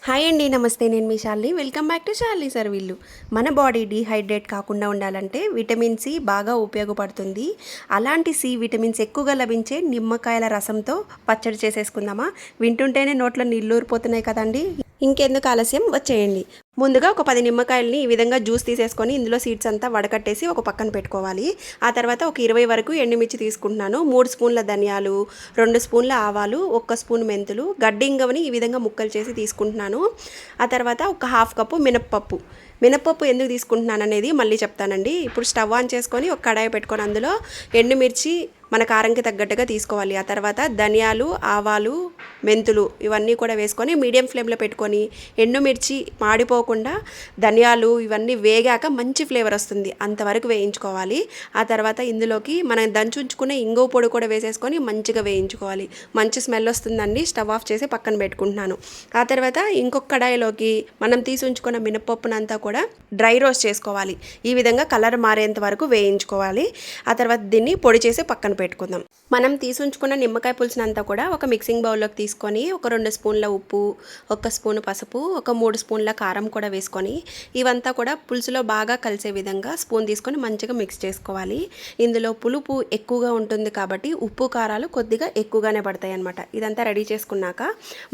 Hi అండి, నమస్తే. నేను మీ Shalini. Welcome back to Shalini సర్వీళ్ళు. మన బాడీ డీహైడ్రేట్ కాకుండా ఉండాలంటే విటమిన్ సి బాగా ఉపయోగపడుతుంది. అలాంటి సి విటమిన్స్ ఎక్కువగా లభించే నిమ్మకాయల రసంతో పచ్చడి చేసేసుకుందామా? వింటుంటేనే నోట్లో నీళ్ళు ఊరిపోతున్నాయి కదండి. ఇంకెందుకు ఆలస్యం, వచ్చేయండి. ముందుగా ఒక 10 నిమ్మకాయలని ఈ విధంగా జ్యూస్ తీసేసుకొని ఇందులో సీడ్స్ అంతా వడకట్టేసి ఒక పక్కన పెట్టుకోవాలి. ఆ తర్వాత ఒక 20 వరకు ఎండుమిర్చి తీసుకుంటున్నాను. 3 స్పూన్ల ధనియాలు, 2 స్పూన్ల ఆవాలు, 1 స్పూన్ మెంతులు, గడ్డి ఇంగవని ఈ విధంగా ముక్కలు చేసి తీసుకుంటున్నాను. ఆ తర్వాత ఒక 1/2 కప్పు మినప్పప్పు ఎందుకు తీసుకుంటున్నాను అనేది మళ్ళీ చెప్తానండి. ఇప్పుడు స్టవ్ ఆన్ చేసుకొని ఒక కడాయి పెట్టుకొని అందులో ఎండుమిర్చి మన కారంకి తగ్గట్టుగా తీసుకోవాలి. ఆ తర్వాత ధనియాలు, ఆవాలు, మెంతులు ఇవన్నీ కూడా వేసుకొని మీడియం ఫ్లేమ్లో పెట్టుకొని ఎండుమిర్చి మాడిపోకుండా ధనియాలు ఇవన్నీ వేగాక మంచి ఫ్లేవర్ వస్తుంది, అంతవరకు వేయించుకోవాలి. ఆ తర్వాత ఇందులోకి మనం దంచుంచుకునే ఇంగువ పొడి కూడా వేసేసుకొని మంచిగా వేయించుకోవాలి. మంచి స్మెల్ వస్తుందండి. స్టవ్ ఆఫ్ చేసి పక్కన పెట్టుకుంటున్నాను. ఆ తర్వాత ఇంకొక కడాయిలోకి మనం తీసి ఉంచుకున్న మినపప్పునంతా కూడా డ్రై రోస్ట్ చేసుకోవాలి. ఈ విధంగా కలర్ మారేంత వరకు వేయించుకోవాలి. ఆ తర్వాత దీన్ని పొడి చేసి పక్కన పెట్టుకుందాం. మనం తీసుంచుకున్న నిమ్మకాయ పులుసునంతా కూడా ఒక మిక్సింగ్ బౌల్లోకి తీసుకొని ఒక 2 స్పూన్ల ఉప్పు, 1 స్పూన్ పసుపు, ఒక 3 స్పూన్ల కారం కూడా వేసుకొని ఇవంతా కూడా పులుసులో బాగా కలిసే విధంగా స్పూన్ తీసుకొని మంచిగా మిక్స్ చేసుకోవాలి. ఇందులో పులుపు ఎక్కువగా ఉంటుంది కాబట్టి ఉప్పు కారాలు కొద్దిగా ఎక్కువగానే పడతాయి అన్నమాట. ఇదంతా రెడీ చేసుకున్నాక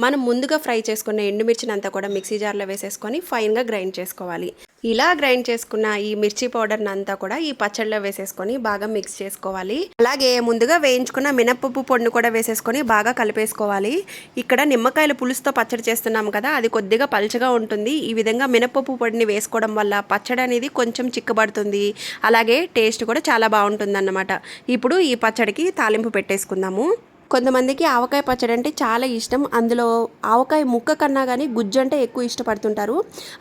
మనం ముందుగా ఫ్రై చేసుకున్న ఎండుమిర్చిని అంతా కూడా మిక్సీ జార్లో వేసేసుకొని ఫైన్గా గ్రైండ్ చేసుకోవాలి. ఇలా గ్రైండ్ చేసుకున్న ఈ మిర్చి పౌడర్ని అంతా కూడా ఈ పచ్చడిలో వేసేసుకొని బాగా మిక్స్ చేసుకోవాలి. అలాగే ముందుగా వేయించుకున్న మినపప్పు పొడిని కూడా వేసేసుకొని బాగా కలిపేసుకోవాలి. ఇక్కడ నిమ్మకాయల పులుసుతో పచ్చడి చేస్తున్నాం కదా, అది కొద్దిగా పలుచగా ఉంటుంది. ఈ విధంగా మినపప్పు పొడిని వేసుకోవడం వల్ల పచ్చడి అనేది కొంచెం చిక్కబడుతుంది. అలాగే టేస్ట్ కూడా చాలా బాగుంటుంది అన్నమాట. ఇప్పుడు ఈ పచ్చడికి తాలింపు పెట్టేసుకుందాము. కొంతమందికి ఆవకాయ పచ్చడి అంటే చాలా ఇష్టం. అందులో ఆవకాయ ముక్క కన్నా కానీ గుజ్జు అంటే ఎక్కువ ఇష్టపడుతుంటారు.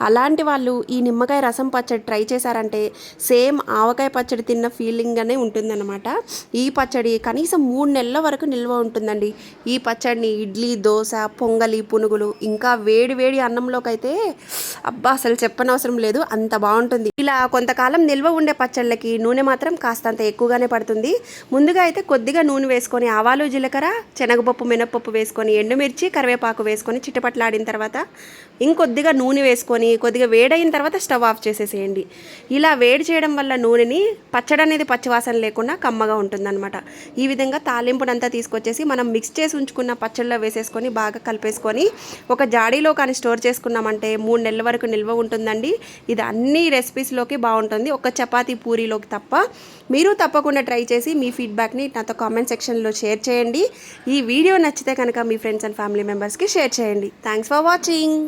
అలాంటి వాళ్ళు ఈ నిమ్మకాయ రసం పచ్చడి ట్రై చేశారంటే సేమ్ ఆవకాయ పచ్చడి తిన్న ఫీలింగ్గానే ఉంటుందన్నమాట. ఈ పచ్చడి కనీసం 3 నెలల వరకు నిల్వ ఉంటుందండి. ఈ పచ్చడిని ఇడ్లీ, దోశ, పొంగలి, పునుగులు ఇంకా వేడి వేడి అన్నంలోకి అయితే అబ్బా అసలు చెప్పనవసరం లేదు, అంత బాగుంటుంది. ఇలా కొంతకాలం నిల్వ ఉండే పచ్చళ్ళకి నూనె మాత్రం కాస్తంత ఎక్కువగానే పడుతుంది. ముందుగా అయితే కొద్దిగా నూనె వేసుకొని ఆవాలు, జీలకర్ర, శనగపప్పు, మినపప్పు వేసుకొని ఎండుమిర్చి, కరివేపాకు వేసుకొని చిటపట్లాడిన తర్వాత ఇంకొద్దిగా నూనె వేసుకొని కొద్దిగా వేడైన తర్వాత స్టవ్ ఆఫ్ చేసేసేయండి. ఇలా వేడి చేయడం వల్ల నూనెని పచ్చడి అనేది పచ్చివాసన లేకుండా కమ్మగా ఉంటుందన్నమాట. ఈ విధంగా తాలింపునంతా తీసుకొచ్చేసి మనం మిక్స్ చేసి ఉంచుకున్న పచ్చళ్ళలో వేసేసుకొని బాగా కలిపేసుకొని ఒక జాడీలో కానీ స్టోర్ చేసుకున్నామంటే 3 నెలల వరకు నిల్వ ఉంటుందండి. ఇది అన్ని రెసిపీస్లోకి బాగుంటుంది, ఒక చపాతీ పూరీలోకి తప్ప. మీరు తప్పకుండా ట్రై చేసి మీ ఫీడ్బ్యాక్ని నాతో కామెంట్ సెక్షన్లో షేర్ చేయండి. ఈ వీడియో నచ్చితే కనుక మీ ఫ్రెండ్స్ అండ్ ఫ్యామిలీ మెంబర్స్కి షేర్ చేయండి. Thanks for watching.